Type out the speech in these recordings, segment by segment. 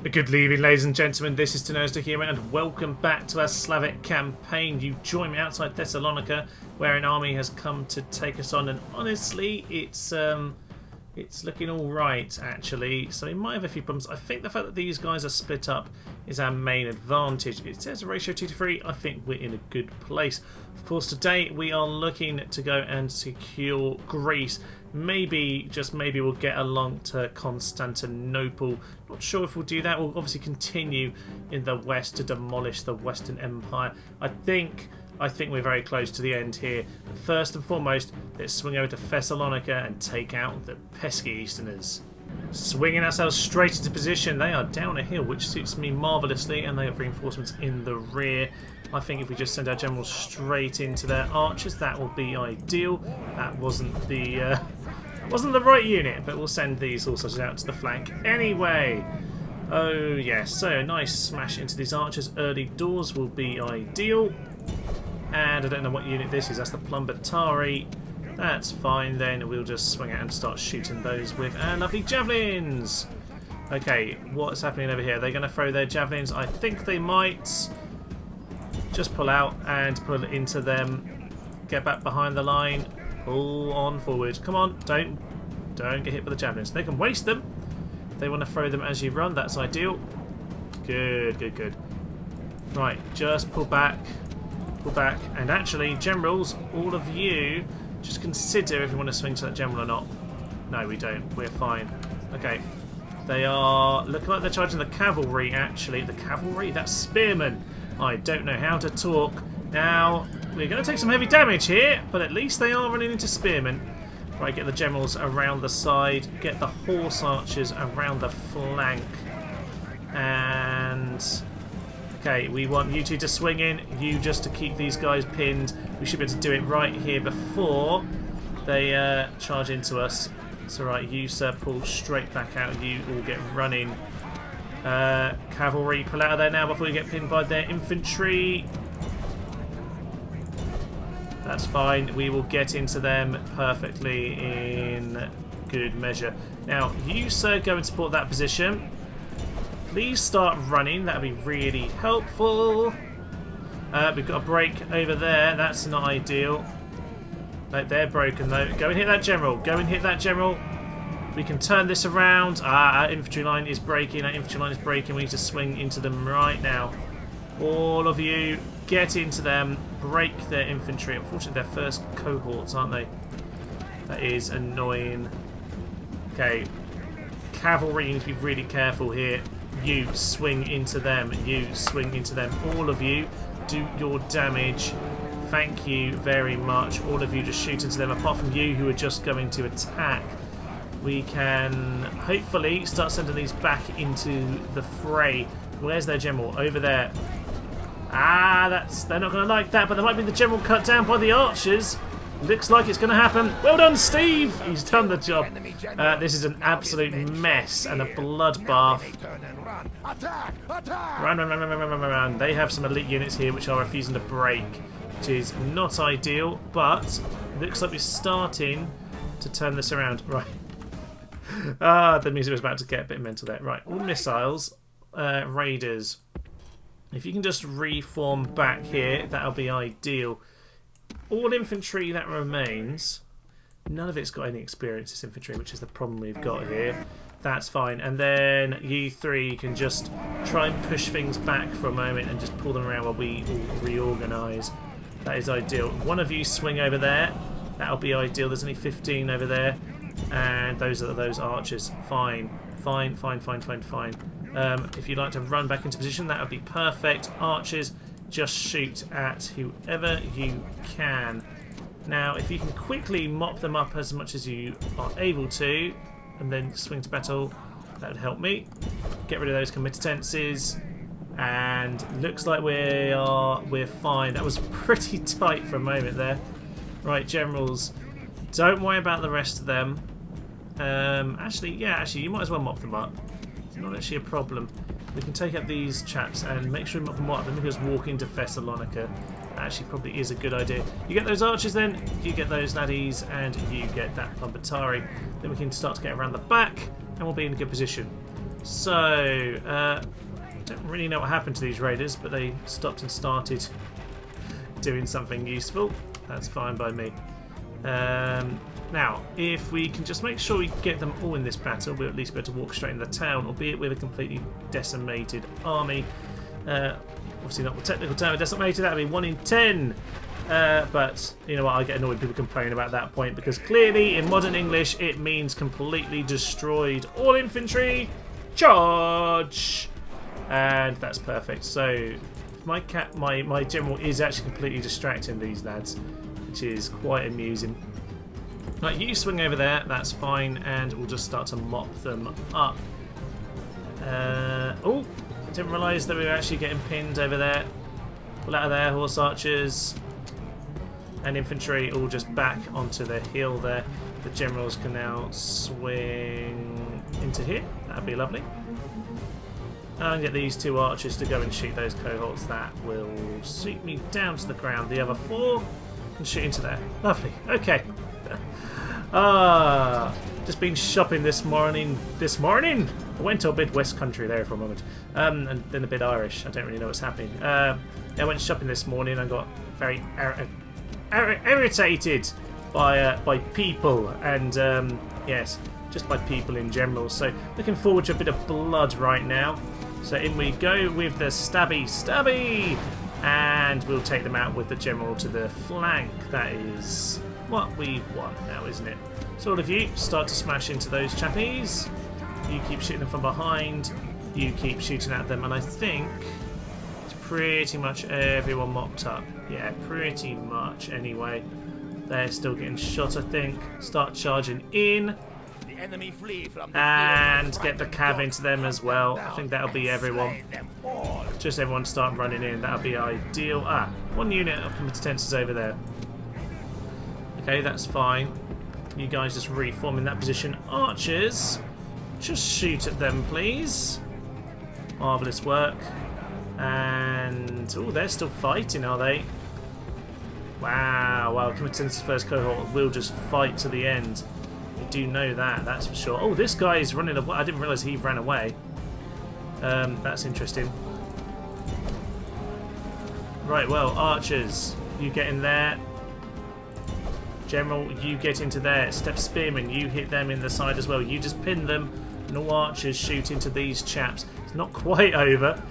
Good evening, ladies and gentlemen. This is Tenosta here, and welcome back to our Slavic campaign. You join me outside Thessalonica, where an army has come to take us on, and honestly, it's looking all right actually. So we might have a few problems. I think the fact that these guys are split up is our main advantage. It says a ratio 2 to 3. I think we're in a good place. Of course, today we are looking to go and secure Greece. Maybe, just maybe, we'll get along to Constantinople. Not sure if we'll do that. We'll obviously continue in the west to demolish the Western Empire. I think we're very close to the end here. But first and foremost, let's swing over to Thessalonica and take out the pesky Easterners. Swinging ourselves straight into position. They are down a hill, which suits me marvellously, and they have reinforcements in the rear. I think if we just send our generals straight into their archers, that will be ideal. That wasn't the right unit, but we'll send these also out to the flank anyway. Oh yes, so a nice smash into these archers early doors will be ideal. And I don't know what unit this is. That's the Plumbatari. That's fine then. We'll just swing out and start shooting those with our lovely javelins. Okay, what's happening over here? They're going to throw their javelins. I think they might. Just pull out and pull into them. Get back behind the line. Pull on forward. Come on, don't get hit by the javelins. They can waste them. If they want to throw them as you run, that's ideal. Good, good, good. Right, just pull back. Pull back. And actually, generals, all of you, just consider if you want to swing to that general or not. No, we don't. We're fine. Okay. They are looking like they're charging the cavalry, actually. The cavalry? That's spearmen. I don't know how to talk. Now, we're going to take some heavy damage here, but at least they are running into spearmen. Right, get the generals around the side. Get the horse archers around the flank. And... okay, we want you two to swing in, you just to keep these guys pinned. We should be able to do it right here before they charge into us. So right, you sir, pull straight back out. You all get running. Cavalry, pull out of there now before you get pinned by their infantry. That's fine. We will get into them perfectly in good measure. Now, you sir, go and support that position. Please start running, that would be really helpful. We've got a break over there, that's not ideal. No, they're broken though. Go and hit that general, go and hit that general. We can turn this around. Our infantry line is breaking, our infantry line is breaking. We need to swing into them right now. All of you, get into them, break their infantry. Unfortunately, they're first cohorts, aren't they? That is annoying. Okay, cavalry, you need to be really careful here. You swing into them. You swing into them. All of you do your damage. Thank you very much. All of you just shoot into them, apart from you who are just going to attack. We can hopefully start sending these back into the fray. Where's their general? Over there. Ah, they're not going to like that, but there might be the general cut down by the archers. Looks like it's going to happen. Well done, Steve! He's done the job. This is an absolute mess and a bloodbath. Run. They have some elite units here which are refusing to break, which is not ideal, but looks like we're starting to turn this around. Right. The music was about to get a bit mental there. Right, all missiles, raiders. If you can just reform back here, that'll be ideal. All infantry that remains, none of it's got any experience, this infantry, which is the problem we've got here. That's fine. And then you three can just try and push things back for a moment and just pull them around while we all reorganise. That is ideal. One of you swing over there. That'll be ideal. There's only 15 over there. And those are those archers. Fine. If you'd like to run back into position, that would be perfect. Archers, just shoot at whoever you can. Now, if you can quickly mop them up as much as you are able to, and then swing to battle, that would help me. Get rid of those committances, and looks like we're fine. That was pretty tight for a moment there. Right, generals, don't worry about the rest of them. Actually, you might as well mop them up. It's not actually a problem. We can take out these chaps and make sure we mop them up. Then we just walk into Thessalonica. That actually probably is a good idea. You get those archers then, you get those laddies, and you get that Plumbatari. Then we can start to get around the back, and we'll be in a good position. So, I don't really know what happened to these raiders, but they stopped and started doing something useful. That's fine by me. Now, if we can just make sure we get them all in this battle, we'll at least be able to walk straight in the town, albeit with a completely decimated army. Obviously not the technical term of decimated, that would be 1 in 10. But, you know what, I get annoyed when people complain about that point, because clearly, in modern English, it means completely destroyed. All infantry, charge! And that's perfect. So, my general is actually completely distracting these lads, which is quite amusing. Right, you swing over there, that's fine, and we'll just start to mop them up. Oh, I didn't realise that we were actually getting pinned over there. Pull out of there, horse archers and infantry all just back onto the hill there. The generals can now swing into here, that'd be lovely. And get these 2 archers to go and shoot those cohorts. That will suit me down to the ground. The other 4 can shoot into there. Lovely, okay. Just been shopping this morning. I went to a bit West Country there for a moment, and then a bit Irish. I don't really know what's happening. I went shopping this morning and got very irritated by people, and yes, just by people in general. So looking forward to a bit of blood right now. So in we go with the stabby, and we'll take them out with the general to the flank. That is what we want now, isn't it? So all of you start to smash into those chappies. You keep shooting them from behind. You keep shooting at them, and I think it's pretty much everyone mopped up. Yeah, pretty much anyway. They're still getting shot, I think. Start charging in. Enemy flee from the and get the cav into them as well. I think that'll be everyone. Just everyone start running in. That'll be ideal. 1 unit of combatants over there. Okay, that's fine. You guys just reform in that position. Archers, just shoot at them, please. Marvellous work. And oh, they're still fighting, are they? Wow, combatants first cohort will just fight to the end. Do know that, that's for sure. Oh, this guy is running away. I didn't realise he ran away. That's interesting. Right, well, archers, you get in there. General, you get into there. Step spearmen, you hit them in the side as well. You just pin them, and all archers shoot into these chaps. It's not quite over.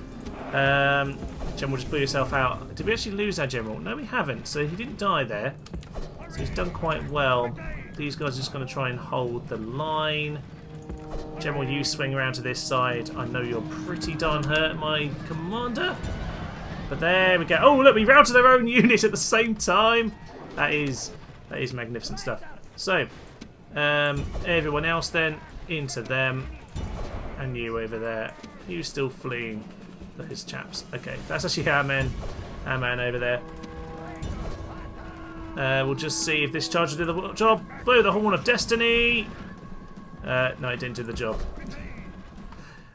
General, just blew yourself out. Did we actually lose our general? No, we haven't. So he didn't die there. So he's done quite well. These guys are just going to try and hold the line. General, you swing around to this side. I know you're pretty darn hurt, my commander. But there we go. Oh, look, we routed their own unit at the same time. That is magnificent stuff. So, everyone else then, into them. And you over there. You still fleeing those chaps. Okay, that's actually our man over there. We'll just see if this charge will do the job. Blow the horn of destiny. No, it didn't do the job.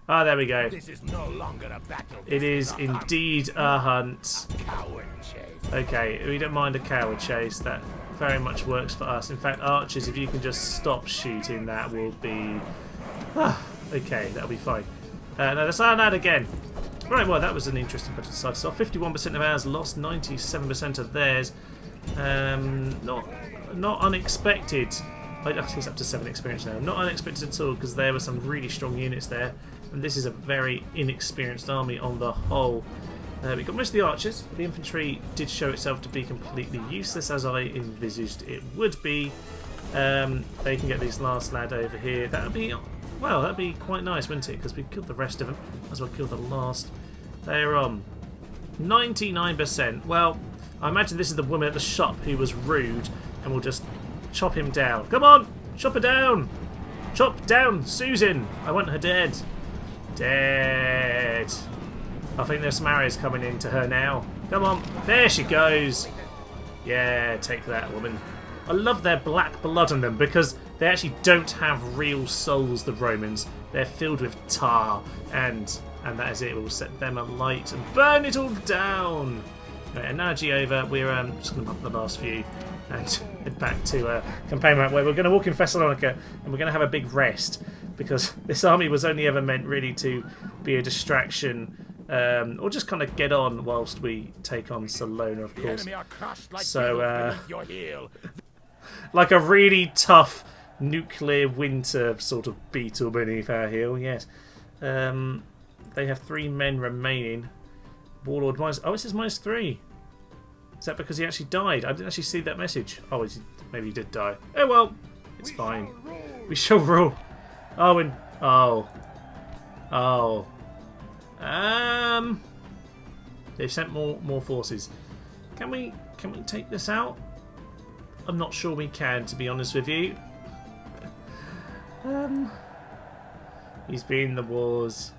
There we go. This is no longer a battle. It is indeed a hunt. Coward chase. Okay, we don't mind a coward chase. That very much works for us. In fact, archers, if you can just stop shooting, that will be... okay, that'll be fine. No, let's learn that again. Right, well, that was an interesting bit of side. So 51% of ours lost, 97% of theirs. Not unexpected. I think it's up to 7 experience now. Not unexpected at all, because there were some really strong units there, and this is a very inexperienced army on the whole. We got most of the archers. The infantry did show itself to be completely useless, as I envisaged it would be. They can get this last lad over here. That'd be quite nice, wouldn't it? Because we killed the rest of them. Might as well kill the last. They're on 99%. Well, I imagine this is the woman at the shop who was rude, and we'll just chop him down. Come on! Chop her down! Chop down Susan! I want her dead. Dead. I think there's some arrows coming into her now. Come on. There she goes. Yeah, take that, woman. I love their black blood on them, because they actually don't have real souls, the Romans. They're filled with tar, and that is it. We'll set them alight and burn it all down. Right, analogy over. We're just going to pop the last few and head back to campaign map, where we're going to walk in Thessalonica and we're going to have a big rest. because this army was only ever meant really to be a distraction, or just kind of get on whilst we take on Salona, of course. Enemy are crushed like So, beneath your heel. like a really tough nuclear winter sort of beetle beneath our heel, yes. They have 3 men remaining. Warlord minus... Oh, it says -3. Is that because he actually died? I didn't actually see that message. Oh, maybe he did die. Oh, well, it's fine. We shall rule. Oh, and... Oh. Oh. They've sent more forces. Can we take this out? I'm not sure we can, to be honest with you. He's been in the wars.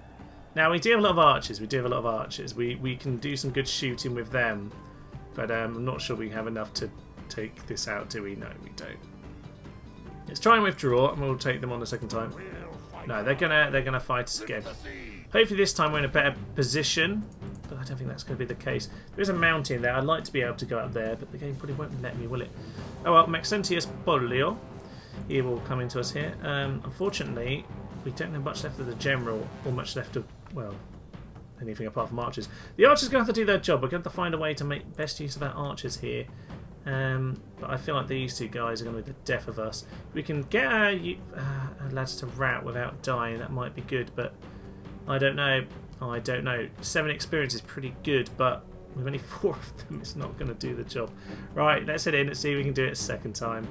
Now, we do have a lot of archers. We can do some good shooting with them. But I'm not sure we have enough to take this out, do we? No, we don't. Let's try and withdraw, and we'll take them on the second time. No, they're gonna fight us again. Hopefully this time we're in a better position, but I don't think that's going to be the case. There is a mountain there. I'd like to be able to go up there, but the game probably won't let me, will it? Oh well, Maxentius Pollio. He will come into us here. Unfortunately, we don't have much left of the general, or much left of, well, anything apart from archers. The archers are going to have to do their job. We're going to have to find a way to make best use of our archers here. But I feel like these 2 guys are going to be the death of us. We can get our lads to rout without dying. That might be good, but I don't know. I don't know. 7 experience is pretty good, but with only 4 of them, it's not going to do the job. Right, let's head in and see if we can do it a second time.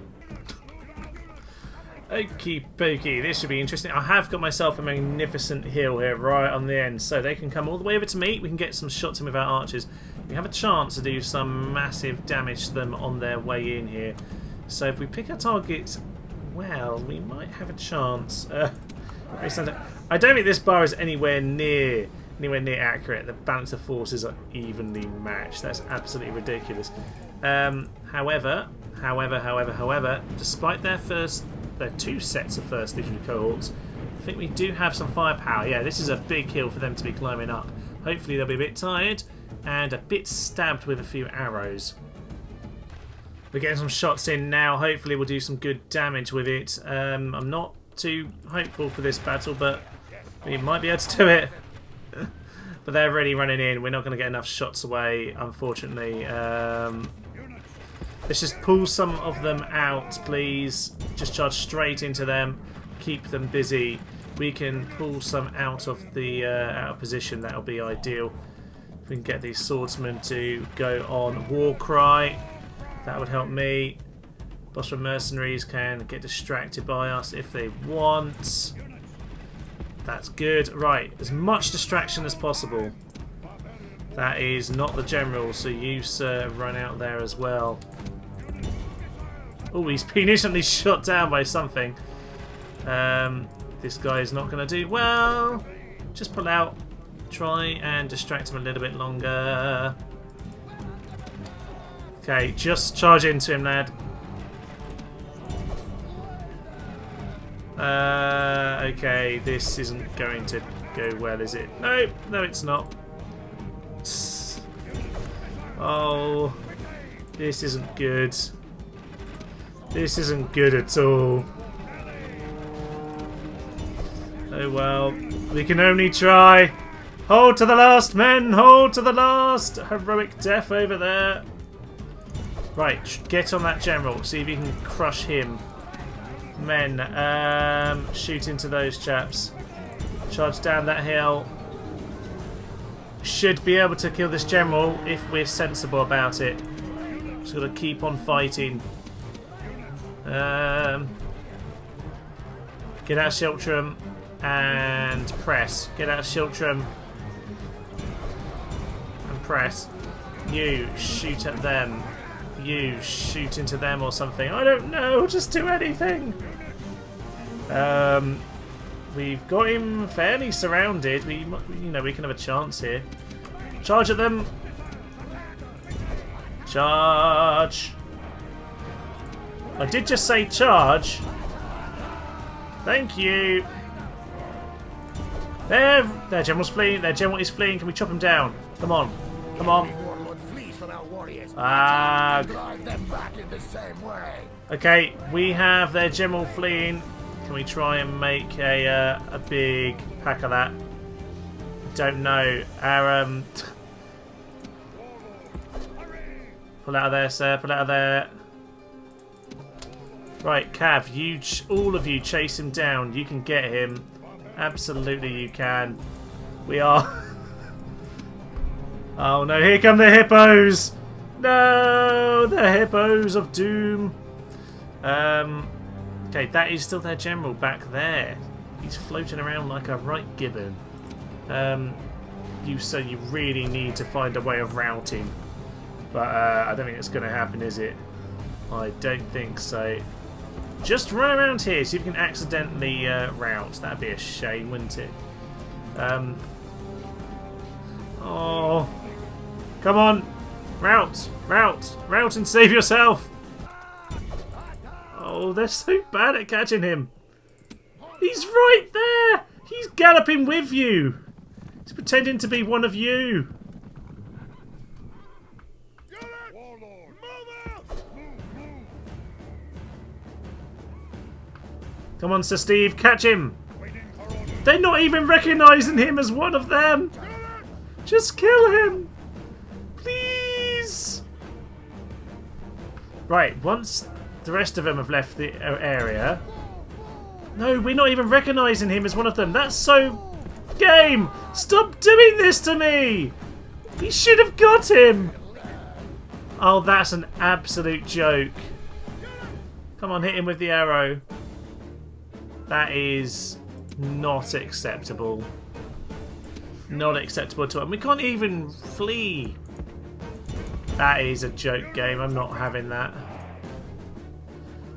Okie dokie, this should be interesting. I have got myself a magnificent hill here right on the end, so they can come all the way over to me. We can get some shots in with our archers. We have a chance to do some massive damage to them on their way in here. So if we pick our targets well, we might have a chance. I don't think this bar is anywhere near accurate. The balance of forces are evenly matched. That's absolutely ridiculous. However, despite their 2 sets of first legion cohorts, I think we do have some firepower. Yeah, this is a big hill for them to be climbing up. Hopefully they'll be a bit tired and a bit stabbed with a few arrows. We're getting some shots in now. Hopefully we'll do some good damage with it. I'm not too hopeful for this battle, but we might be able to do it. But they're already running in. We're not going to get enough shots away, unfortunately. Let's just pull some of them out, please. Just charge straight into them. Keep them busy. We can pull some out of the out of position. That'll be ideal. If we can get these swordsmen to go on war cry, that would help me. Bosra mercenaries can get distracted by us if they want. That's good. Right, as much distraction as possible. That is not the general, so you, sir, run out there as well. Oh, he's been instantly shot down by something. This guy is not going to do well. Just pull out. Try and distract him a little bit longer. Okay, just charge into him, lad. Okay, this isn't going to go well, is it? No, no, it's not. Oh, this isn't good. This isn't good at all. Oh well, we can only try. Hold to the last, men! Hold to the last! Heroic death over there. Right, get on that general. See if you can crush him. Men, shoot into those chaps. Charge down that hill. Should be able to kill this general if we're sensible about it. Just got to keep on fighting. Get out of Shiltram and press. Get out of Shiltram and press. You shoot at them. You shoot into them or something. I don't know. Just do anything. We've got him fairly surrounded. We can have a chance here. Charge at them. Charge. I did just say charge. Thank you. Their general's fleeing. Their general is fleeing. Can we chop him down? Come on. Come on. Drive them back in the same way. Okay, we have their general fleeing. Can we try and make a big pack of that? Don't know. Our pull out of there, sir. Pull out of there. Right, Cav, all of you chase him down. You can get him. Absolutely you can. We are... Oh no, here come the hippos! No, the hippos of doom. Okay, that is still their general back there. He's floating around like a right gibbon. So you really need to find a way of routing. But I don't think it's going to happen, is it? I don't think so. Just run around here, see if you can accidentally route. That'd be a shame, wouldn't it? Oh, come on, route, route, route, and save yourself. Oh, they're so bad at catching him. He's right there. He's galloping with you. He's pretending to be one of you. Come on, Sir Steve, catch him! They're not even recognising him as one of them! Just kill him! Please! Right, once the rest of them have left the area... No, we're not even recognising him as one of them. That's so... Game! Stop doing this to me! He should have got him! Oh, that's an absolute joke. Come on, hit him with the arrow. That is not acceptable. Not acceptable at all. And we can't even flee. That is a joke game. I'm not having that.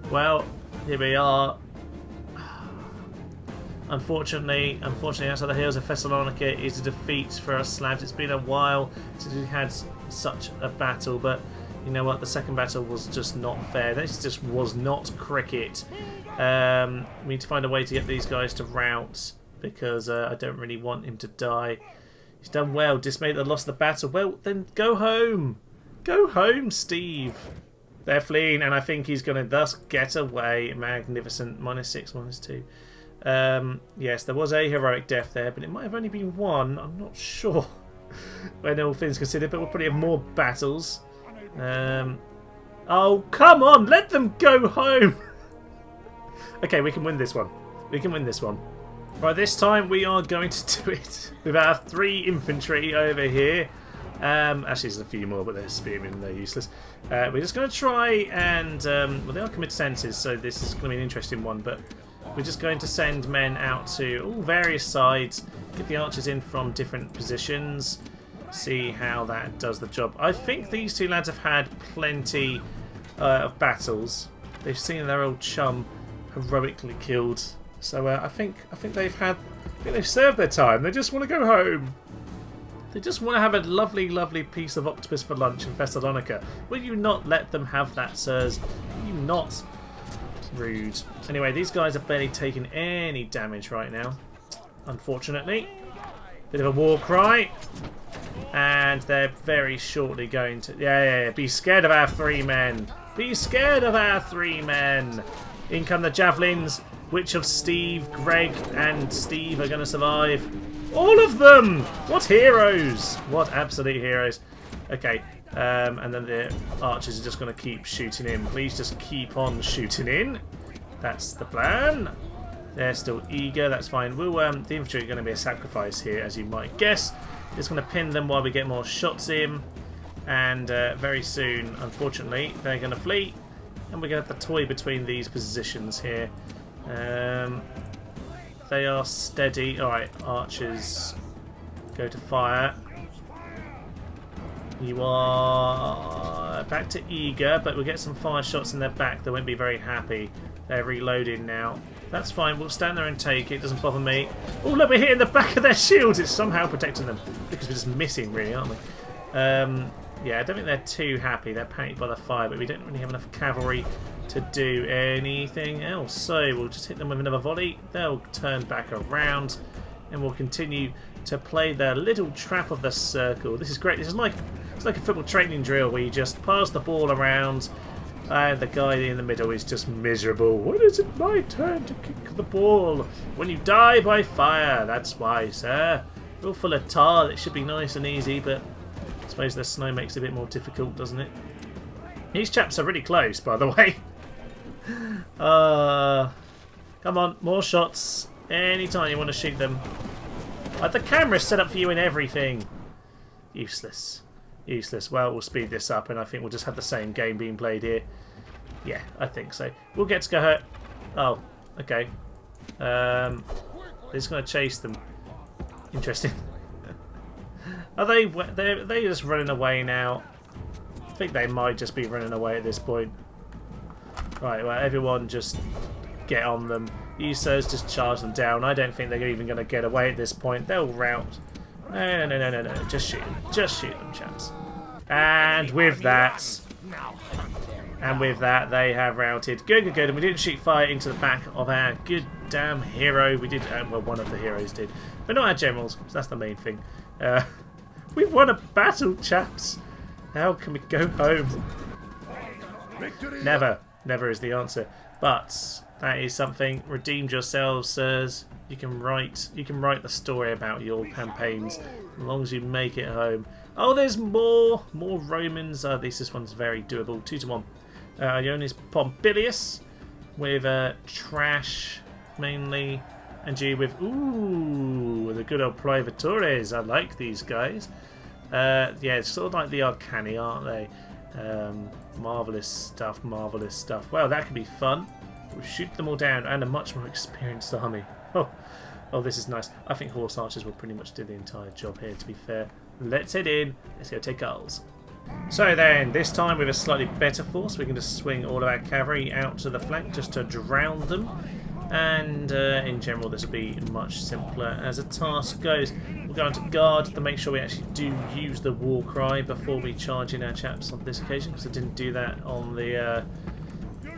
Well, here we are. Unfortunately, outside the hills of Thessalonica is a defeat for us Slavs. It's been a while since we had such a battle, but you know what? The second battle was just not fair. This just was not cricket. We need to find a way to get these guys to rout because I don't really want him to die. He's done well. Dismayed at the loss of the battle. Well, then go home. Go home, Steve. They're fleeing, and I think he's going to thus get away. Magnificent. -6, -2. Yes, there was a heroic death there, but it might have only been one. I'm not sure when all things considered, but we'll probably have more battles. Oh, come on! Let them go home! Okay, we can win this one. We can win this one. Right, this time we are going to do it with our 3 infantry over here. Actually, there's a few more, but they're spearmen, they're useless. We're just going to try and... well, they are commit senses, so this is going to be an interesting one, but we're just going to send men out to all various sides, get the archers in from different positions, see how that does the job. I think these 2 lads have had plenty of battles. They've seen their old chum heroically killed, so I think they've served their time. They just want to go home. They just want to have a lovely, lovely piece of octopus for lunch in Thessalonica. Will you not let them have that, sirs? Will you not? Rude. Anyway, these guys are barely taking any damage right now, unfortunately. Bit of a war cry, and they're very shortly going to... Yeah, be scared of our 3 men. Be scared of our 3 men. In come the javelins. Which of Steve, Greg, and Steve are going to survive? All of them! What heroes! What absolute heroes. Okay, and then the archers are just going to keep shooting in. Please just keep on shooting in. That's the plan. They're still eager, that's fine. We'll, the infantry are going to be a sacrifice here, as you might guess. Just going to pin them while we get more shots in. And very soon, unfortunately, they're going to flee. And we're going to have to toy between these positions here. They are steady. Alright, archers, go to fire. You are back to eager, but we'll get some fire shots in their back. They won't be very happy. They're reloading now. That's fine, we'll stand there and take it. Doesn't bother me. Oh, look, we're hitting the back of their shields. It's somehow protecting them. Because we're just missing, really, aren't we? Yeah, I don't think they're too happy. They're panicked by the fire, but we don't really have enough cavalry to do anything else. So we'll just hit them with another volley. They'll turn back around, and we'll continue to play their little trap of the circle. This is great. This is like, it's like a football training drill where you just pass the ball around, And the guy in the middle is just miserable. When is it my turn to kick the ball? When you die by fire, that's why, sir. We're all full of tar. It should be nice and easy, but I suppose the snow makes it a bit more difficult, doesn't it? These chaps are really close, by the way. Come on, more shots. Anytime you want to shoot them. The camera's set up for you and everything. Useless. Useless. Well, we'll speed this up and I think we'll just have the same game being played here. Yeah, I think so. We'll get to go hurt. Oh, okay. They're just going to chase them. Interesting. Are they just running away now? I think they might just be running away at this point. Right, well, everyone just get on them. You sirs just charge them down. I don't think they're even going to get away at this point. They'll rout. No. Just shoot them. Just shoot them, chaps. And with that, they have routed. Good. And we didn't shoot fire into the back of our good damn hero. We did, well, one of the heroes did. But not our generals, so that's the main thing. We've won a battle, chaps. How can we go home? Never. Never is the answer. But that is something. Redeemed yourselves, sirs. You can write the story about your campaigns as long as you make it home. Oh, there's more Romans. This one's very doable. 2-1. Ionis Pompilius with trash mainly, and you with the good old Privatores. I like these guys. Yeah, it's sort of like the Arcani, aren't they? Marvellous stuff. Well, that could be fun. We'll shoot them all down, and a much more experienced army. Oh, this is nice. I think horse archers will pretty much do the entire job here, to be fair. Let's head in. Let's go take goals. So then, this time with a slightly better force, we can just swing all of our cavalry out to the flank just to drown them. And in general, this will be much simpler as a task goes. We'll go into guard to make sure we actually do use the war cry before we charge in our chaps on this occasion, because I didn't do that on the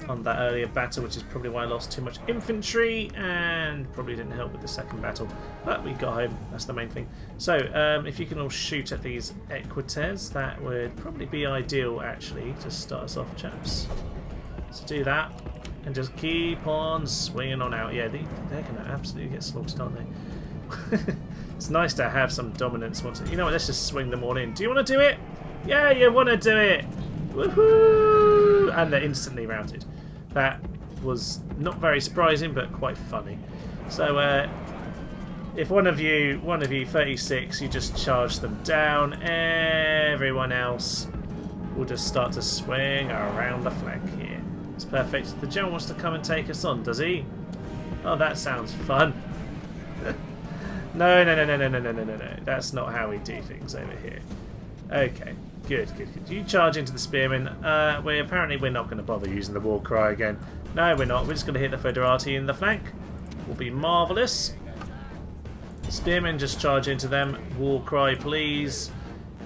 on that earlier battle, which is probably why I lost too much infantry and probably didn't help with the second battle. But we got home, that's the main thing. So if you can all shoot at these equites, that would probably be ideal actually to start us off, chaps. So do that and just keep on swinging on out. Yeah, they're going to absolutely get slaughtered, aren't they? It's nice to have some dominance. You know what, let's just swing them all in. Do you want to do it? Yeah, you want to do it! Woohoo! And they're instantly routed. That was not very surprising, but quite funny. So, if one of you 36, you just charge them down, everyone else will just start to swing around the flank here. It's perfect. The general wants to come and take us on, does he? Oh, that sounds fun. No. That's not how we do things over here. Okay. Good. You charge into the spearmen. We're not going to bother using the war cry again. No, we're not. We're just going to hit the Foederati in the flank. Will be marvellous. Spearmen, just charge into them. War cry, please.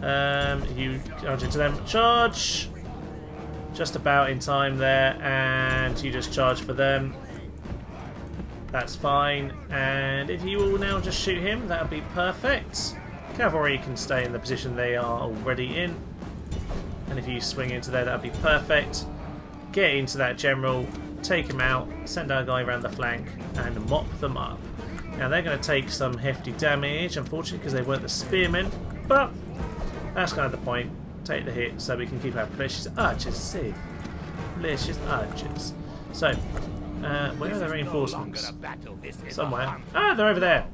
You charge into them. Charge! Just about in time there. And you just charge for them. That's fine. And if you will now just shoot him, that would be perfect. Cavalry can stay in the position they are already in. And if you swing into there, that would be perfect. Get into that general, take him out, send our guy around the flank, and mop them up. Now they're going to take some hefty damage, unfortunately, because they weren't the spearmen. But that's kind of the point. Take the hit so we can keep our precious archers safe. Precious archers. So, where are the reinforcements? Somewhere. Ah, they're over there.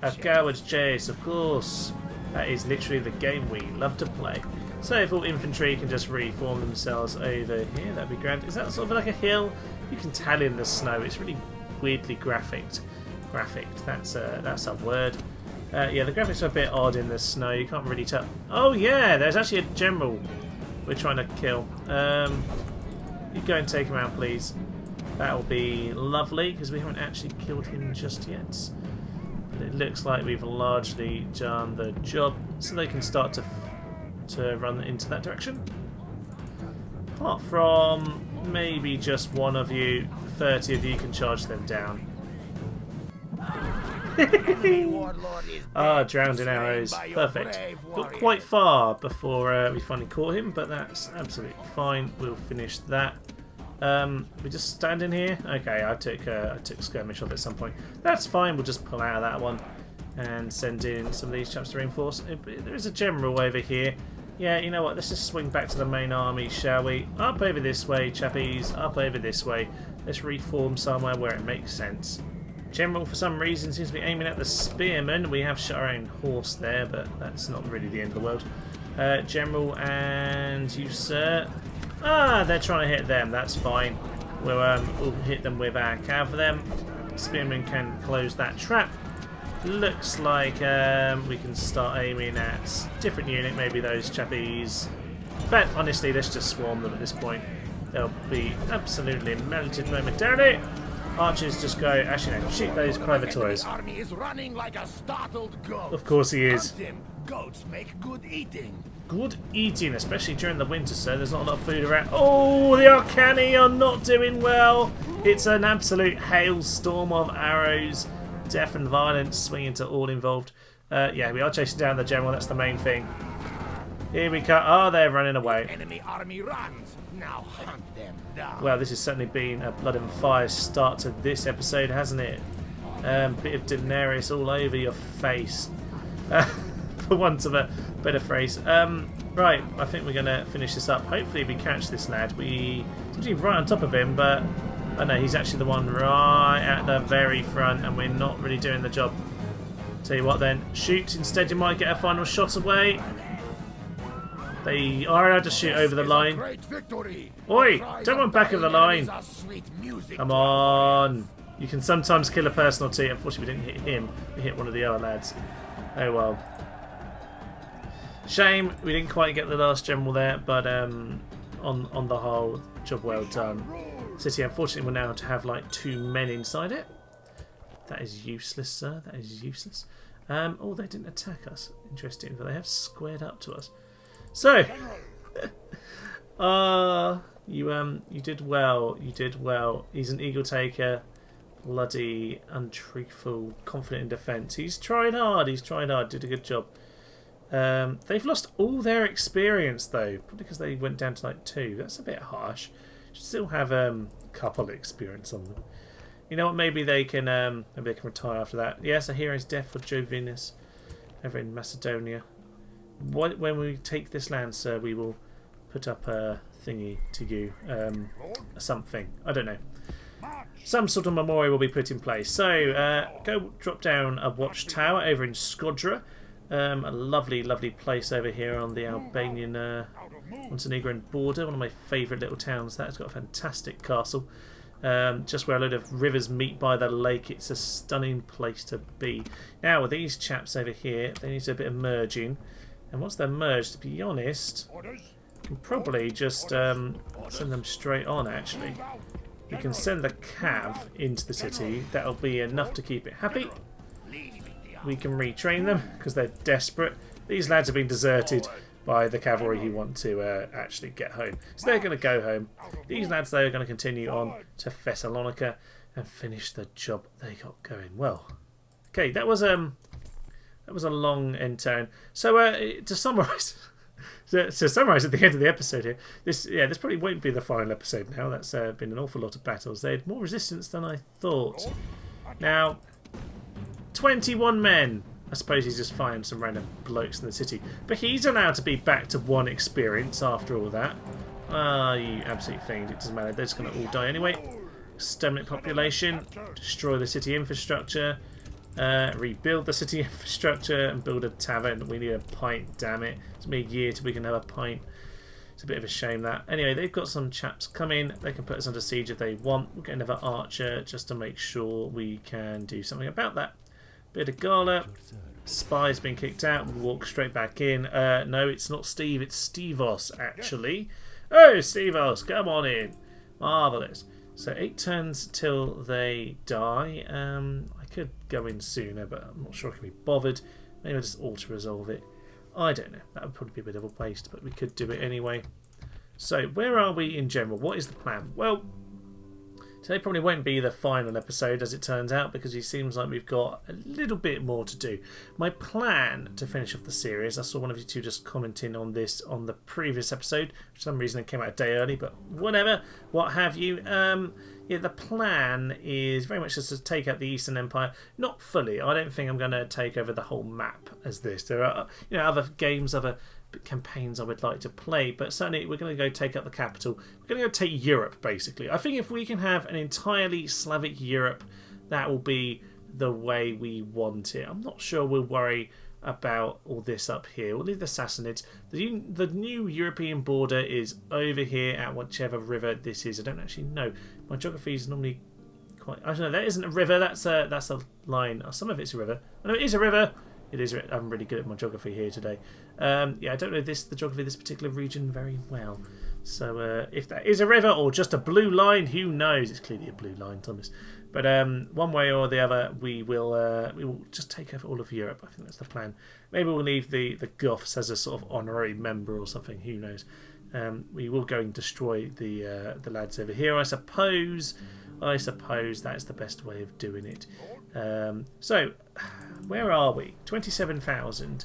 A coward's chase, of course. That is literally the game we love to play. So if all infantry can just reform themselves over here, that'd be grand. Is that sort of like a hill? You can tell in the snow. It's really weirdly graphic. That's a word. Yeah, the graphics are a bit odd in the snow. You can't really tell. Oh yeah, there's actually a general we're trying to kill. You go and take him out, please. That will be lovely because we haven't actually killed him just yet. But it looks like we've largely done the job, so they can start to run into that direction. Apart from maybe just one of you, 30 of you can charge them down. Enemy warlord is dead, drowned in slain arrows. by your Perfect. brave Got warriors. quite far before we finally caught him, but that's absolutely fine. We'll finish that. We just stand in here. Okay, I took skirmish off at some point. That's fine. We'll just pull out of that one and send in some of these chaps to reinforce. There is a general over here. Yeah, you know what? Let's just swing back to the main army, shall we? Up over this way, chappies. Up over this way. Let's reform somewhere where it makes sense. General, for some reason, seems to be aiming at the spearmen. We have shot our own horse there, but that's not really the end of the world. General, and you, sir. Ah, they're trying to hit them. That's fine. We'll hit them with our cav for them. Spearmen can close that trap. Looks like we can start aiming at different unit, maybe those chappies. In fact, honestly, let's just swarm them at this point. They'll be absolutely melted momentarily. Archers just go, actually no, shoot those privateers. Enemy army is running like a startled goat. Of course he is. Hunt him. Goats make good eating. Good eating, especially during the winter, so there's not a lot of food around. Oh, the Arcani are not doing well. It's an absolute hailstorm of arrows. Death and violence swinging to all involved. Yeah, we are chasing down the general, that's the main thing. Here we come. Oh, they're running away. Enemy army runs. Now hunt them down. Well, this has certainly been a blood and fire start to this episode, hasn't it? Bit of Daenerys all over your face. For want of a better phrase. Right, I think we're going to finish this up. Hopefully we catch this lad. We seem to be right on top of him, but I know he's actually the one right at the very front, and we're not really doing the job. Tell you what then, shoot. Instead you might get a final shot away. They are allowed to shoot over the line. Oi, don't run back of the line. Come on. You can sometimes kill a person or two. Unfortunately, we didn't hit him. We hit one of the other lads. Oh well. Shame we didn't quite get the last general there, but on the whole, job well done. City, unfortunately, will now have like 2 men inside it. That is useless, sir. That is useless. Oh, they didn't attack us. Interesting, but they have squared up to us. So, you did well. You did well. He's an eagle taker. Bloody untruthful, confident in defence. He's tried hard. He's tried hard. Did a good job. They've lost all their experience though, probably because they went down to like 2. That's a bit harsh. Should still have a couple experience on them. You know what? Maybe they can retire after that. Yes, a hero's death for Jovinus over in Macedonia. When we take this land, sir, we will put up a thingy to you. Something. I don't know. Some sort of memorial will be put in place. So, go drop down a watchtower over in Skodra. A lovely, lovely place over here on the Albanian Montenegrin border. One of my favourite little towns. That's got a fantastic castle. Just where a load of rivers meet by the lake. It's a stunning place to be. Now, with these chaps over here, they need a bit of merging. And once they're merged, to be honest, we can probably just send them straight on, actually. We can send the cav into the city. That'll be enough to keep it happy. We can retrain them, because they're desperate. These lads have been deserted by the cavalry who want to actually get home. So they're going to go home. These lads, though, are going to continue on to Thessalonica and finish the job they got going. Well, okay, that was a long end turn. So to summarise, at the end of the episode here, this probably won't be the final episode now. That's been an awful lot of battles. They had more resistance than I thought. Now, 21 men. I suppose he's just firing some random blokes in the city. But he's allowed to be back to 1 experience after all that. Ah, you absolute fiend. It doesn't matter. They're just going to all die anyway. Exterminate population. Destroy the city infrastructure. Rebuild the city infrastructure and build a tavern. We need a pint, damn it. It's been a year till we can have a pint. It's a bit of a shame that. Anyway, they've got some chaps coming. They can put us under siege if they want. We'll get another archer just to make sure we can do something about that. Bit of gala. Spy's been kicked out. We'll walk straight back in. No, it's not Steve. It's Stevos, actually. Oh, Stevos, come on in. Marvellous. So 8 turns till they die. I could go in sooner, but I'm not sure I can be bothered. Maybe I'll just auto-resolve it. I don't know. That would probably be a bit of a waste, but we could do it anyway. So where are we in general? What is the plan? Well, Today probably won't be the final episode as it turns out, because it seems like we've got a little bit more to do. My plan to finish off the series, I saw one of you two just commenting on this on the previous episode. For some reason it came out a day early, but whatever, what have you. Yeah, the plan is very much just to take out the Eastern Empire. Not fully. I don't think I'm going to take over the whole map as this. There are other games, other campaigns I would like to play, but certainly we're going to go take up the capital. We're going to go take Europe, basically. I think if we can have an entirely Slavic Europe, that will be the way we want it. I'm not sure we'll worry about all this up here. We'll leave the Sassanids. The new European border is over here at whichever river this is. I don't actually know. My geography is normally quite... I don't know. That isn't a river. That's a line. Oh, some of it's a river. Oh, no, it is a river. It is. I'm really good at my geography here today. Yeah, I don't know the geography of this particular region very well. So if that is a river or just a blue line, who knows? It's clearly a blue line, Thomas. But one way or the other, we will just take over all of Europe. I think that's the plan. Maybe we'll leave the Goths as a sort of honorary member or something. Who knows? We will go and destroy the lads over here. I suppose that's the best way of doing it. So, where are we? 27,000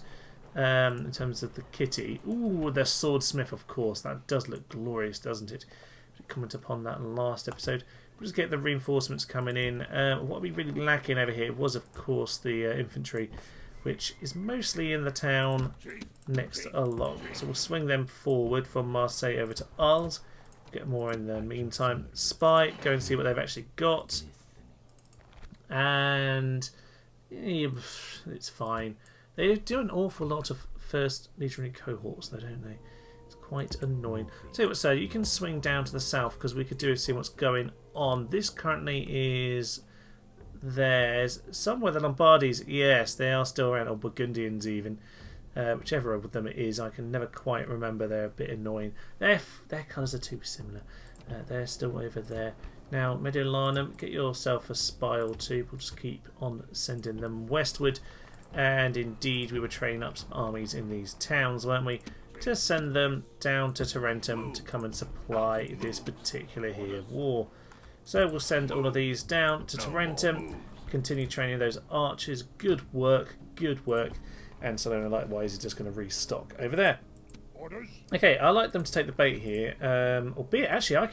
in terms of the kitty. Ooh, the swordsmith, of course. That does look glorious, doesn't it? We comment upon that last episode. We'll just get the reinforcements coming in. What we really lacking over here was, of course, the infantry, which is mostly in the town next along. So we'll swing them forward from Marseille over to Arles. Get more in the meantime. Spy, go and see what they've actually got. And it's fine. They do an awful lot of first legionary cohorts, though, don't they? It's quite annoying. Tell you what, so you can swing down to the south because we could do is see what's going on. This currently is theirs. Somewhere the Lombardies, yes, they are still around, or Burgundians even. Whichever of them it is, I can never quite remember. They're a bit annoying. Their colours are too similar. They're still over there. Now, Mediolanum, get yourself a spy or two. We'll just keep on sending them westward. And indeed, we were training up some armies in these towns, weren't we? To send them down to Tarentum to come and supply this particular here war. So we'll send all of these down to Tarentum. Continue training those archers. Good work, good work. And Salona likewise is just going to restock over there. Okay, I like them to take the bait here. Albeit, actually,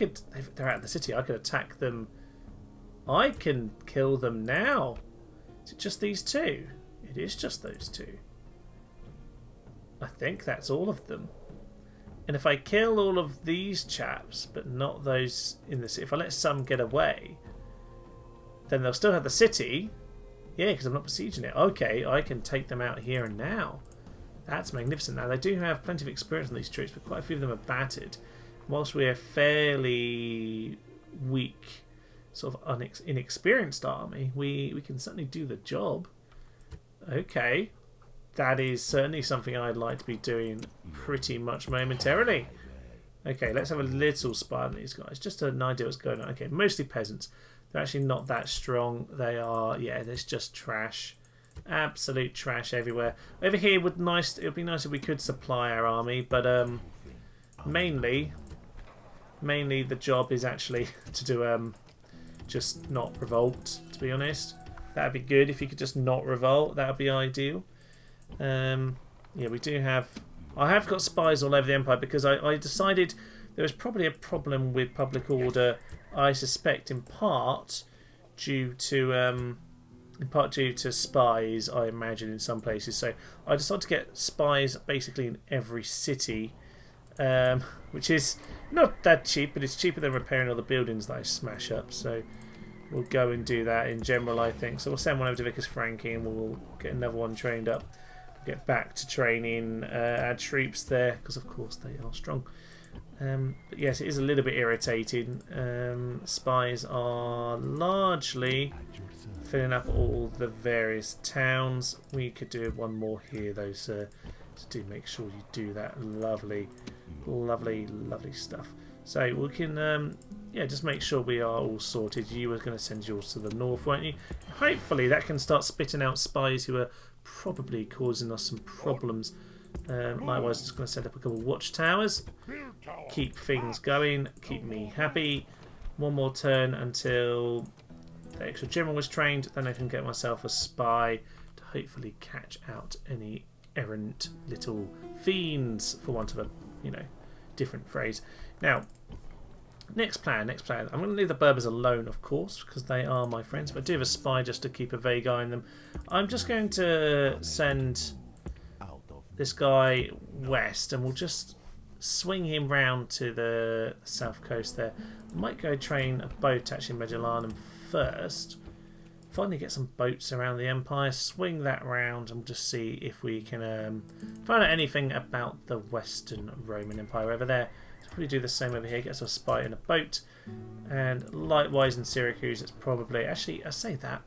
they're out of the city. I could attack them. I can kill them now. Is it just these two? It is just those two. I think that's all of them. And if I kill all of these chaps, but not those in the city, if I let some get away, then they'll still have the city. Yeah, because I'm not besieging it. Okay, I can take them out here and now. That's magnificent. Now, they do have plenty of experience on these troops, but quite a few of them are battered. Whilst we're a fairly weak, sort of inexperienced army, we can certainly do the job. Okay. That is certainly something I'd like to be doing pretty much momentarily. Okay, let's have a little spy on these guys. Just an idea what's going on. Okay, mostly peasants. They're actually not that strong. They are, yeah, there's just trash. Absolute trash everywhere. Over here, it would be nice if we could supply our army, but mainly the job is actually to do just not revolt, to be honest. That'd be good if you could just not revolt. That would be ideal. Yeah, we do have... I have got spies all over the Empire because I decided there was probably a problem with public order, I suspect in part due to spies, I imagine, in some places. So I decided to get spies basically in every city, which is not that cheap, but it's cheaper than repairing all the buildings that I smash up. So we'll go and do that in general, I think. So we'll send one over to Vickers Frankie and we'll get another one trained up. Get back to training our troops there, because of course they are strong. But yes, it is a little bit irritating. Spies are largely filling up all the various towns. We could do one more here though, sir. So do make sure you do that. Lovely, lovely, lovely stuff. So we can, yeah, just make sure we are all sorted. You were going to send yours to the north, weren't you? Hopefully that can start spitting out spies who are probably causing us some problems. Likewise, just going to set up a couple of watchtowers. Keep things going. Keep me happy. One more turn until the extra general was trained. Then I can get myself a spy to hopefully catch out any errant little fiends, for want of a, you know, different phrase. Now, next plan. I'm going to leave the Berbers alone, of course, because they are my friends. But I do have a spy just to keep a vague eye on them. I'm just going to send this guy west, and we'll just swing him round to the south coast there. I might go train a boat actually in Magellan first. Finally get some boats around the Empire, swing that round, and just see if we can find out anything about the Western Roman Empire over there. So probably do the same over here, get us a spy in a boat. And likewise in Syracuse, it's probably... Actually, I say that.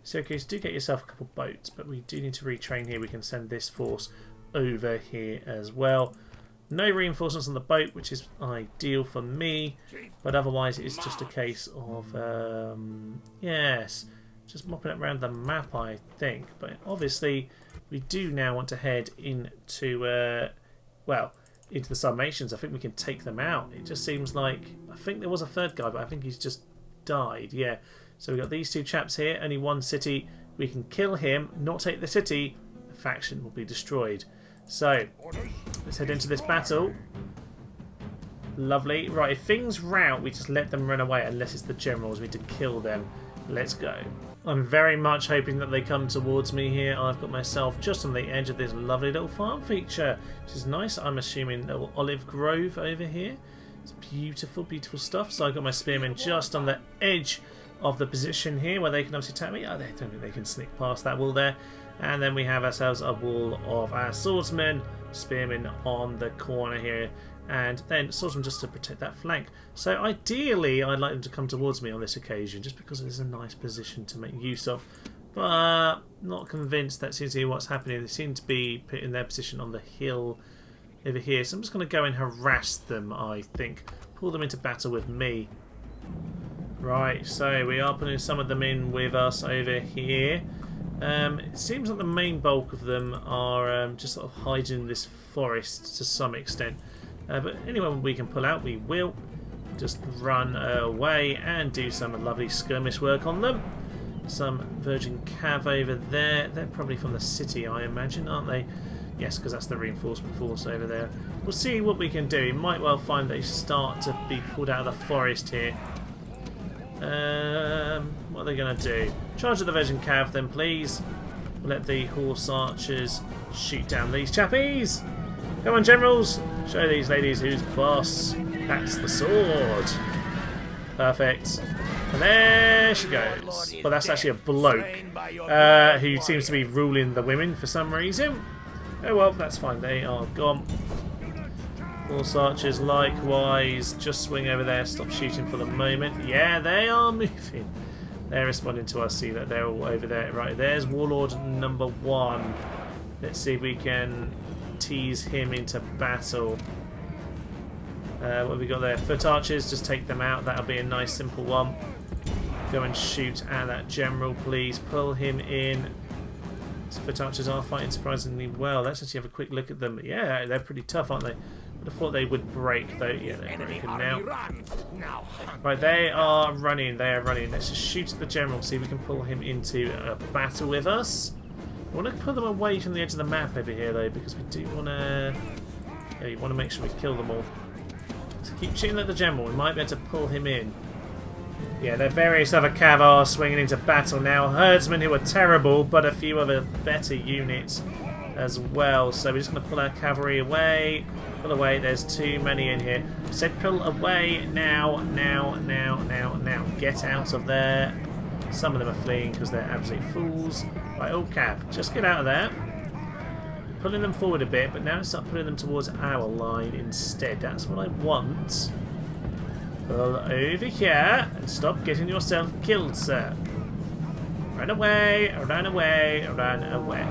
Syracuse, do get yourself a couple boats, but we do need to retrain here. We can send this force over here as well. No reinforcements on the boat, which is ideal for me, but otherwise it's just a case of yes, just mopping it around the map, I think. But obviously we do now want to head into well, into the Sarmatians. I think we can take them out. It just seems like, I think there was a third guy, but I think he's just died. Yeah, so we've got these two chaps here, only one city. We can kill him, not take the city, the faction will be destroyed. So, let's head into this battle. Lovely. Right, if things rout, we just let them run away, unless it's the generals. We need to kill them. Let's go. I'm very much hoping that they come towards me here. I've got myself just on the edge of this lovely little farm feature, which is nice. I'm assuming a little olive grove over here. It's beautiful, beautiful stuff. So I've got my spearmen just on the edge of the position here, where they can obviously attack me. Oh, they don't think they can sneak past that wall there. And then we have ourselves a wall of our swordsmen, spearmen on the corner here, and then swordsmen just to protect that flank. So ideally I'd like them to come towards me on this occasion, just because it's a nice position to make use of. But not convinced that seems to be what's happening. They seem to be put in their position on the hill over here. So I'm just going to go and harass them, I think. Pull them into battle with me. Right, so we are putting some of them in with us over here. It seems like the main bulk of them are just sort of hiding in this forest to some extent. But anyone we can pull out, we will. Just run away and do some lovely skirmish work on them. Some Virgin Cav over there. They're probably from the city, I imagine, aren't they? Yes, because that's the reinforcement force over there. We'll see what we can do. We might well find they start to be pulled out of the forest here. What are they going to do? Charge of the Virgin Cav then, please. We'll let the horse archers shoot down these chappies. Come on, generals. Show these ladies who's boss. That's the sword. Perfect. And there she goes. Well, that's actually a bloke who seems to be ruling the women for some reason. Oh well, that's fine. They are gone. Horse archers likewise. Just swing over there. Stop shooting for the moment. Yeah, they are moving. They're responding to us. See that they're all over there. Right, there's Warlord number 1. Let's see if we can tease him into battle. What have we got there? Foot archers. Just take them out. That'll be a nice simple one. Go and shoot at that general, please. Pull him in. These foot archers are fighting surprisingly well. Let's actually have a quick look at them. Yeah, they're pretty tough, aren't they? I thought they would break, though. Yeah, they're breaking now. Right, they are running. They are running. Let's just shoot at the general, see if we can pull him into a battle with us. I want to pull them away from the edge of the map over here, though, because we do want to... Yeah, we want to make sure we kill them all. So keep shooting at the general. We might be able to pull him in. Yeah, there are various other cav are swinging into battle now. Herdsmen who are terrible, but a few other better units as well. So we're just going to pull our cavalry away. Pull away. There's too many in here. I said pull away now, now, now, now, now. Get out of there. Some of them are fleeing because they're absolute fools. Right, all cav, just get out of there. Pulling them forward a bit, but now let's start putting them towards our line instead. That's what I want. Pull over here and stop getting yourself killed, sir. Run away, run away, run away.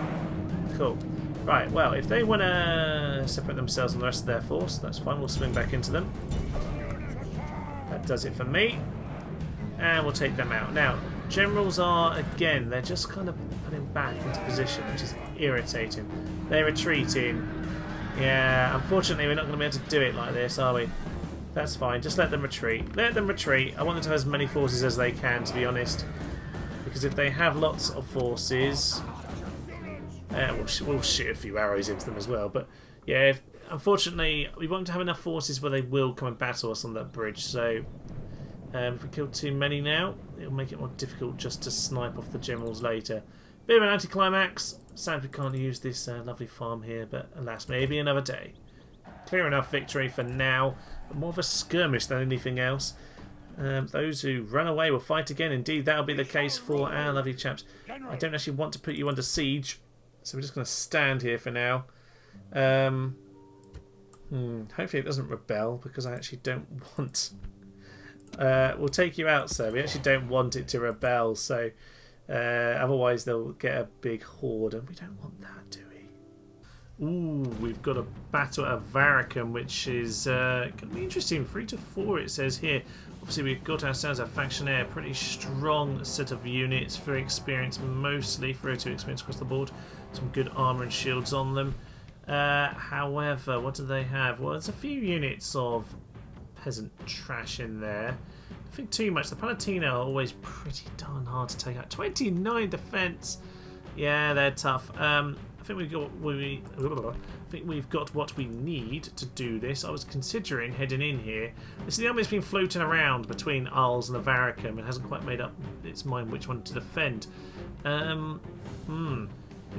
Cool. Right, well, if they want to separate themselves from the rest of their force, that's fine. We'll swing back into them. That does it for me. And we'll take them out. Now, generals are, again, they're just kind of putting back into position, which is irritating. They're retreating. Yeah, unfortunately, we're not going to be able to do it like this, are we? That's fine. Just let them retreat. Let them retreat. I want them to have as many forces as they can, to be honest. Because if they have lots of forces... we'll shoot a few arrows into them as well. But yeah, unfortunately, we won't have enough forces where they will come and battle us on that bridge. So if we kill too many now, it'll make it more difficult just to snipe off the generals later. Bit of an anticlimax. Sad we can't use this lovely farm here, but alas, maybe another day. Clear enough victory for now. More of a skirmish than anything else. Those who run away will fight again. Indeed, that'll be the case for our lovely chaps. I don't actually want to put you under siege, so we're just going to stand here for now. Hopefully it doesn't rebel, because I actually don't want... we'll take you out, sir. We actually don't want it to rebel, so otherwise they'll get a big horde, and we don't want that, do we? Ooh, we've got a battle at Varicum, which is going to be interesting. 3 to 4 it says here. Obviously we've got ourselves a factionaire, pretty strong set of units, very experienced, mostly 302 experience across the board. Some good armour and shields on them. However, what do they have? Well, there's a few units of peasant trash in there. I think too much. The Palatina are always pretty darn hard to take out. 29 defence. Yeah, they're tough. I think we've got what we need to do this. I was considering heading in here. This is the army's been floating around between Arles and the Varicum and hasn't quite made up its mind which one to defend.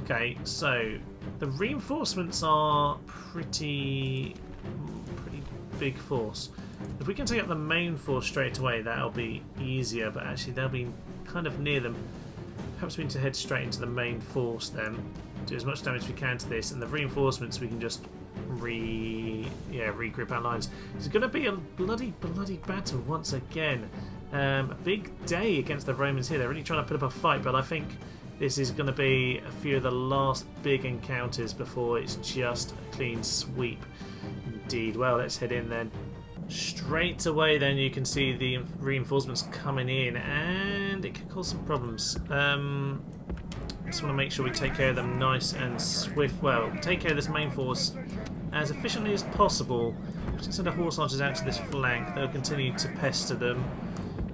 Okay, so the reinforcements are pretty big force. If we can take up the main force straight away, that'll be easier, but actually they'll be kind of near them. Perhaps we need to head straight into the main force then. Do as much damage as we can to this, and the reinforcements we can just regroup our lines. It's going to be a bloody battle once again. A big day against the Romans here. They're really trying to put up a fight, but I think this is going to be a few of the last big encounters before it's just a clean sweep. Indeed. Well, let's head in then. Straight away then you can see the reinforcements coming in, and it could cause some problems. Just want to make sure we take care of them nice and swift. Well, take care of this main force as efficiently as possible. Just send the horse archers out to this flank. They'll continue to pester them,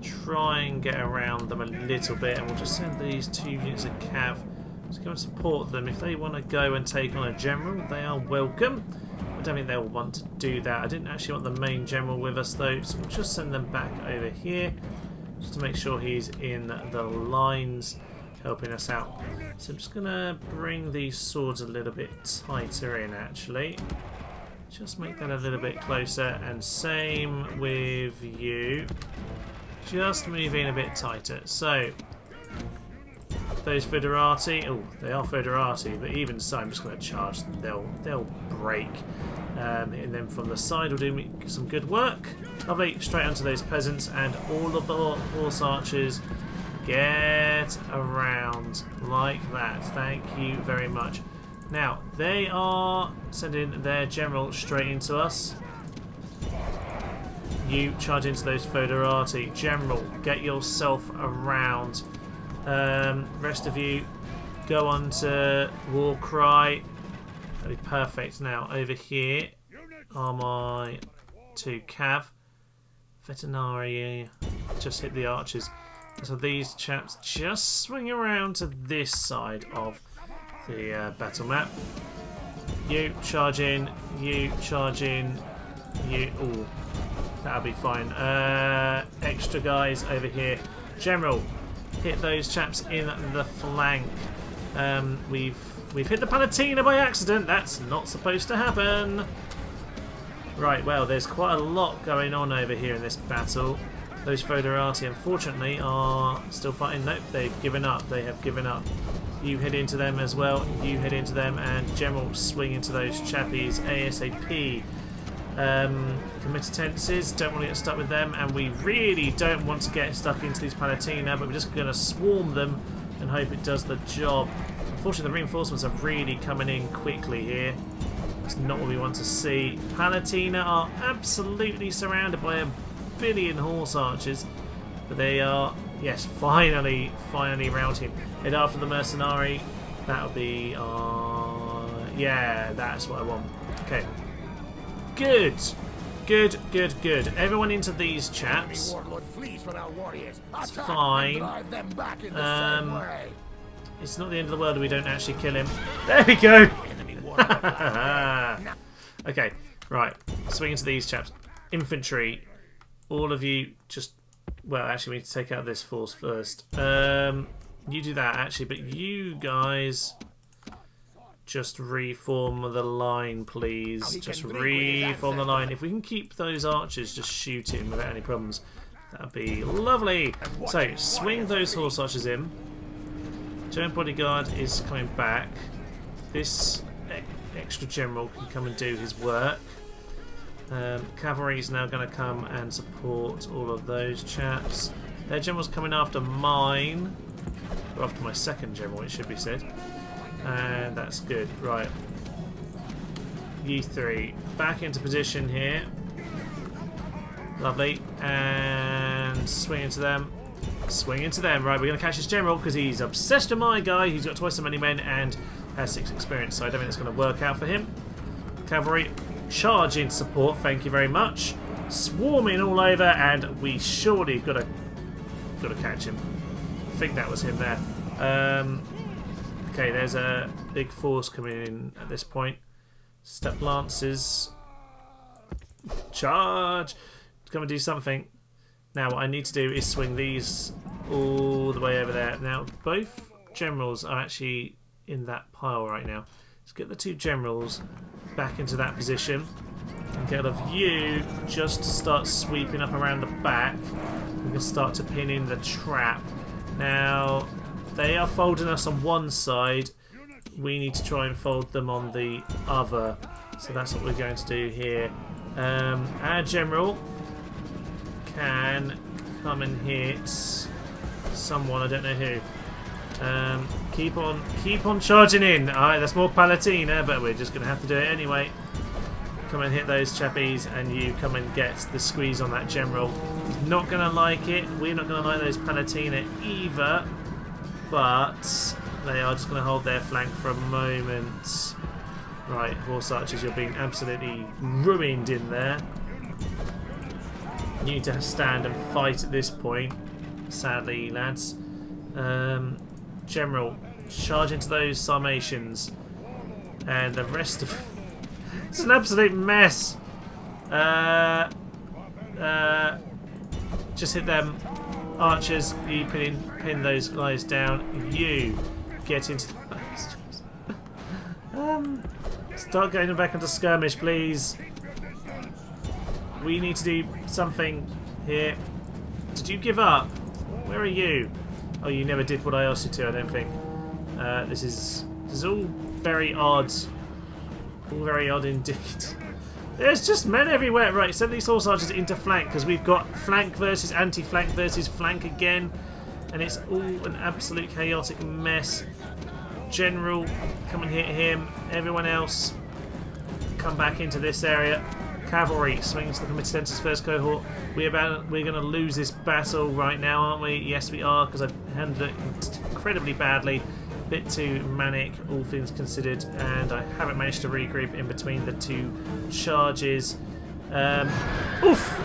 try and get around them a little bit, and we'll just send these 2 units of cav to go and support them. If they want to go and take on a general, they are welcome. I don't think they'll want to do that. I didn't actually want the main general with us though, so we'll just send them back over here just to make sure he's in the lines helping us out. So I'm just going to bring these swords a little bit tighter in actually. Just make that a little bit closer, and same with you. Just move in a bit tighter. So those Foederati, oh, they are Foederati, but even so, I'm just going to charge them. They'll break. Hitting them from the side will do me some good work. Lovely, straight onto those peasants, and all of the horse archers get around like that. Thank you very much. Now, they are sending their general straight into us. You charge into those Foederati. General, get yourself around. Rest of you, go on to war cry. That'll be perfect. Now, over here are my 2 cav. Veterinary just hit the archers. So these chaps just swing around to this side of the battle map. You charge in, you charge in, you... Ooh, that'll be fine. Extra guys over here. General, hit those chaps in the flank. We've hit the Palatina by accident. That's not supposed to happen. Right, well, there's quite a lot going on over here in this battle. Those Foederati, unfortunately, are still fighting. Nope, they've given up. They have given up. You head into them as well. You head into them, and General swing into those chappies ASAP. Committences, don't want to get stuck with them, and we really don't want to get stuck into these Palatina, but we're just going to swarm them and hope it does the job. Unfortunately, the reinforcements are really coming in quickly here. That's not what we want to see. Palatina are absolutely surrounded by a billion horse archers, but they are, yes, finally routing. Head after the mercenary. That'll be, yeah, that's what I want. Okay, good. good, good, good. Everyone into these chaps. Warlord flees from our warriors. It's Attack fine. and drive them back in the same way. It's not the end of the world if we don't actually kill him. There we go! Enemy warlord. Okay, right. Swing into these chaps. Infantry. All of you just... Well, actually, we need to take out this force first. You do that, actually, but you guys... Just reform the line, please. Just reform the line. If we can keep those archers just shooting without any problems, that'd be lovely. So, swing those horse archers in. German bodyguard is coming back. This extra general can come and do his work. Cavalry is now going to come and support all of those chaps. Their general's coming after mine. Or after my second general, it should be said. And that's good. Right. You three. Back into position here. Lovely. And swing into them. Swing into them. Right, we're going to catch this general because he's obsessed with my guy. He's got twice so many men and has 6 experience. So I don't think it's going to work out for him. Cavalry. Charge in support. Thank you very much. Swarming all over. And we surely got to catch him. I think that was him there. Okay, there's a big force coming in at this point. Step lances. Charge! Come and do something. Now what I need to do is swing these all the way over there. Now both generals are actually in that pile right now. Let's get the 2 generals back into that position. And get of you just to start sweeping up around the back. We can start to pin in the trap. Now... They are folding us on one side. We need to try and fold them on the other. So that's what we're going to do here. Our general can come and hit someone. I don't know who. Keep on charging in. Alright, that's more Palatina, but we're just going to have to do it anyway. Come and hit those chappies, and you come and get the squeeze on that general. He's not going to like it. We're not going to like those Palatina either. But they are just going to hold their flank for a moment. Right, horse archers, you're being absolutely ruined in there. You need to stand and fight at this point, sadly, lads. General, charge into those Sarmatians. And the rest of... It's an absolute mess. Just hit them. Archers, you pin those guys down. You get into the start going back into skirmish, please. We need to do something here. Did you give up? Where are you? Oh, you never did what I asked you to, I don't think. This is all very odd. All very odd indeed. There's just men everywhere. Right, send these horse archers into flank because we've got flank versus anti-flank versus flank again. And it's all an absolute chaotic mess. General, come and hit him. Everyone else, come back into this area. Cavalry, swing to the Comitatus first cohort. We're going to lose this battle right now, aren't we? Yes, we are, because I handled it incredibly badly. Bit too manic, all things considered, and I haven't managed to regroup in between the 2 charges. Oof!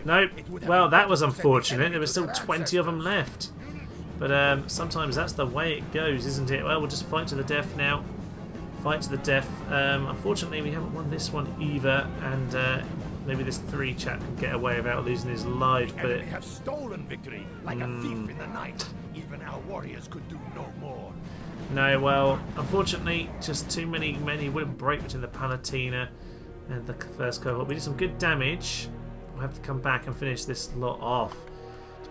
Nope. Well, that was unfortunate. There were still 20 of them left. But sometimes that's the way it goes, isn't it? Well, we'll just fight to the death now. Fight to the death. Unfortunately, we haven't won this one either, and maybe this 3 chap can get away without losing his life. But They have stolen victory like a thief in the night. Even our warriors could do no more. no, well, unfortunately, just too many wouldn't break between the Palatina and the first cohort. We did some good damage. We'll have to come back and finish this lot off.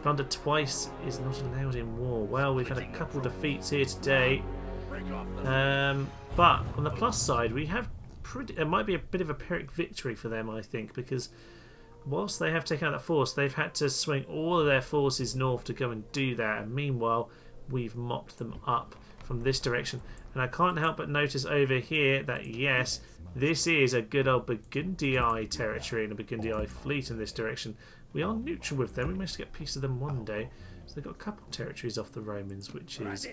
Plunder twice is not allowed in war. Well, we've had a couple defeats here today. But on the plus side, we have it might be a bit of a Pyrrhic victory for them, I think, because whilst they have taken out that force, they've had to swing all of their forces north to go and do that. And meanwhile, we've mopped them up from this direction. And I can't help but notice over here that, yes, this is a good old Burgundii territory and a Burgundii fleet in this direction. We are neutral with them. We managed to get a piece of them one day. So they've got a couple of territories off the Romans, which is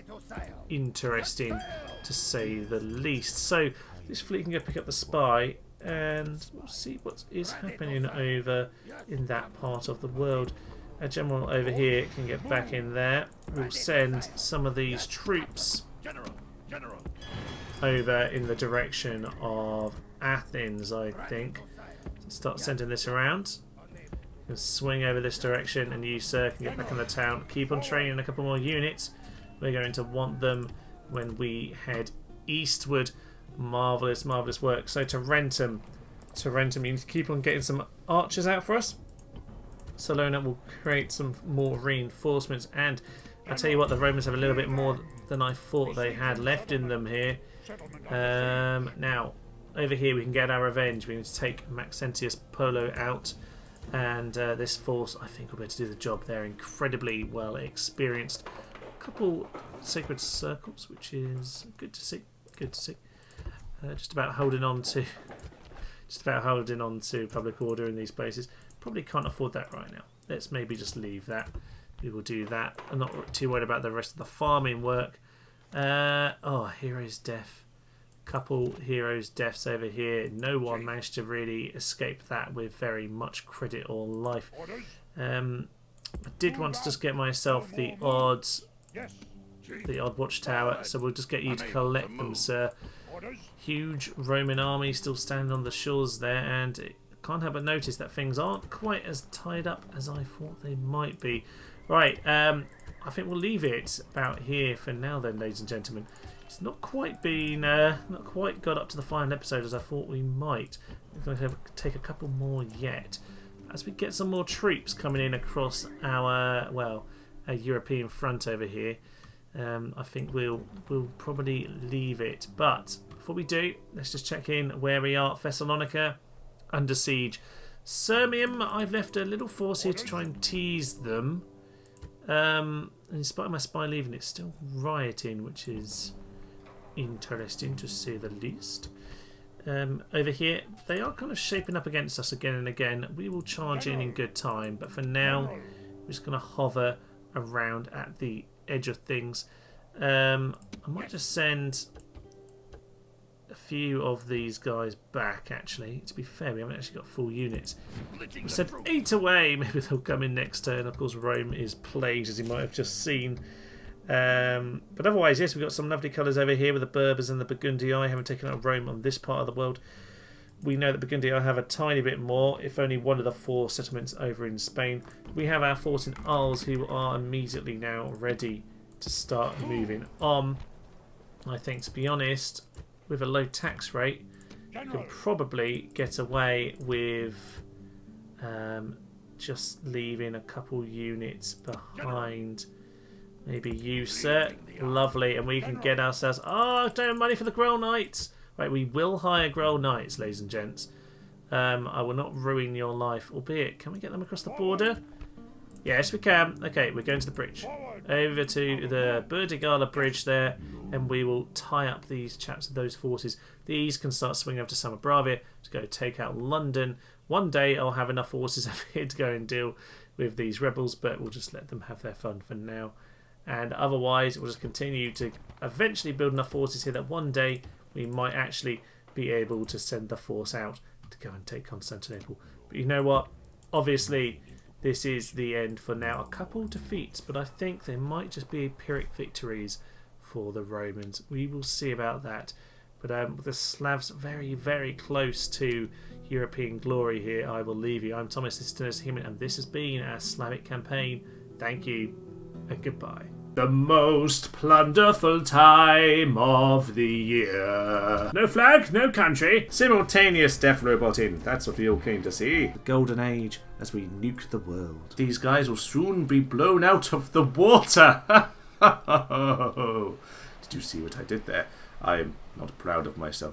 interesting to say the least. So this fleet can go pick up the spy. and we'll see what is happening over in that part of the world. A general over here can get back in there. We'll send some of these troops over in the direction of Athens, I think. Start sending this around. You can swing over this direction, and you, sir, can get back in the town. Keep on training a couple more units. We're going to want them when we head eastward. Marvellous, marvellous work. So Tarentum, you need to keep on getting some archers out for us. Salona will create some more reinforcements, and I'll tell you what, the Romans have a little bit more than I thought they had left in them here. Now, over here we can get our revenge. We need to take Maxentius Polo out, and this force, I think, will be able to do the job. They're incredibly well experienced. A couple sacred circles, which is good to see. Good to see. Just about holding on to public order in these places. Probably can't afford that right now. Let's maybe just leave that. We will do that. I'm not too worried about the rest of the farming work. Oh, hero's death. Couple heroes' deaths over here. No one managed to really escape that with very much credit or life. I did want to just get myself the odd watchtower, so we'll just get you to collect them, sir. Huge Roman army still standing on the shores there, and can't help but notice that things aren't quite as tied up as I thought they might be. Right, I think we'll leave it about here for now then, ladies and gentlemen. It's not quite got up to the final episode as I thought we might. We're going to take a couple more yet. As we get some more troops coming in across our European front over here, I think we'll probably leave it. But before we do, let's just check in where we are. Thessalonica under siege. Sirmium, I've left a little force here to try and tease them. In spite of my spy leaving, it's still rioting, which is interesting to say the least. Over here, they are kind of shaping up against us again and again. We will charge in good time, but for now, we're just going to hover around at the edge of things. I might just send a few of these guys back, actually. To be fair, we haven't actually got full units. We sent 8 away. Maybe they'll come in next turn. Of course, Rome is plagued, as you might have just seen. But otherwise, yes, we've got some lovely colours over here with the Berbers and the Burgundii. I haven't taken out Rome on this part of the world. We know that Burgundii have a tiny bit more, if only one of the 4 settlements over in Spain. We have our force in Arles, who are immediately now ready to start moving on. I think, to be honest, with a low tax rate, you can probably get away with just leaving a couple units behind. Maybe you, sir. Lovely, and we can get ourselves... Oh, I don't have money for the Grail Knights. Right, we will hire Grail Knights, ladies and gents. I will not ruin your life, albeit, can we get them across the border? Yes, we can. Okay, we're going to the bridge. Over to the Burdigala bridge there, and we will tie up these chaps of those forces. These can start swinging over to Samobravia to go take out London. One day I'll have enough forces over here to go and deal with these rebels, but we'll just let them have their fun for now. And otherwise, we'll just continue to eventually build enough forces here that one day we might actually be able to send the force out to go and take Constantinople. But you know what? Obviously, this is the end for now. A couple defeats, but I think there might just be Pyrrhic victories for the Romans. We will see about that. But the Slavs very, very close to European glory here. I will leave you. I'm Thomas, this is Tennis Human, and this has been our Slavic campaign. Thank you, and goodbye. The most plunderful time of the year. No flag, no country. Simultaneous death roboting. That's what we all came to see. The golden age as we nuke the world. These guys will soon be blown out of the water. Did you see what I did there? I am not proud of myself.